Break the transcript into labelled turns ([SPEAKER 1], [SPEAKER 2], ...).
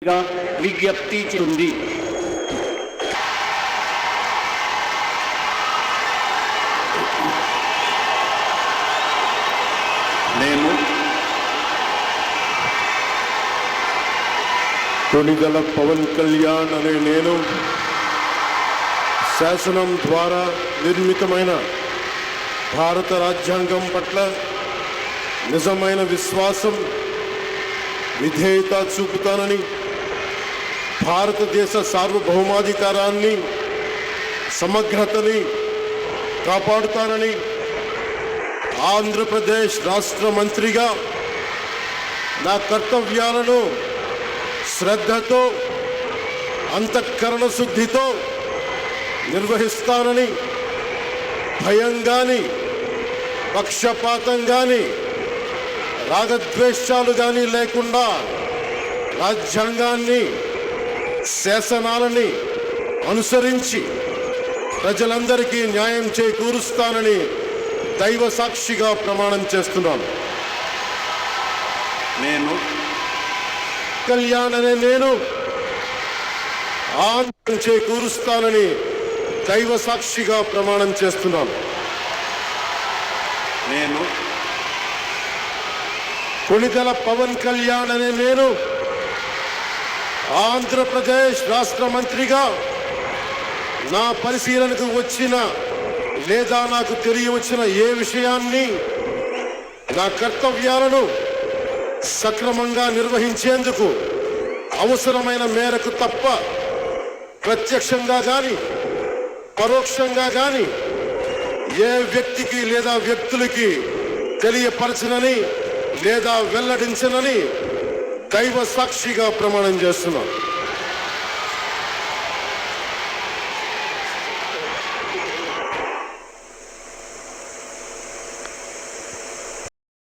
[SPEAKER 1] విజ్ఞప్తి చేస్తుంది.
[SPEAKER 2] కొణిదెల పవన్ కళ్యాణ్ అనే నేను శాసనం ద్వారా నిర్మితమైన భారత రాజ్యాంగం పట్ల నిజమైన విశ్వాసం, విధేయత చూపుతానని, భారతదేశ సార్వభౌమాధికారాన్ని, సమగ్రతని కాపాడుతానని, ఆంధ్రప్రదేశ్ రాష్ట్ర మంత్రిగా నా కర్తవ్యాలను శ్రద్ధతో, అంతఃకరణ శుద్ధితో నిర్వహిస్తానని, భయం కానీ, పక్షపాతం కానీ, రాగద్వేషాలు కానీ లేకుండా రాజ్యాంగాన్ని, శాసనాలని అనుసరించి ప్రజలందరికీ న్యాయం చేకూరుస్తానని దైవ సాక్షిగా ప్రమాణం చేస్తున్నాను.
[SPEAKER 1] నేను
[SPEAKER 2] కళ్యాణ్ అనే నేను ఆనందం చేకూరుస్తానని దైవ సాక్షిగా ప్రమాణం చేస్తున్నాను.
[SPEAKER 1] నేను
[SPEAKER 2] కొణిదెల పవన్ కళ్యాణ్ అనే నేను ఆంధ్రప్రదేశ్ రాష్ట్ర మంత్రిగా నా పరిశీలనకు వచ్చిన లేదా నాకు తెలియవచ్చిన ఏ విషయాన్ని, నా కర్తవ్యాలను సక్రమంగా నిర్వహించేందుకు అవసరమైన మేరకు తప్ప ప్రత్యక్షంగా కానీ పరోక్షంగా కానీ ఏ వ్యక్తికి లేదా వ్యక్తులకి తెలియపరచనని లేదా వెల్లడించనని దైవ సాక్షిగా ప్రమాణం చేస్తున్నాను.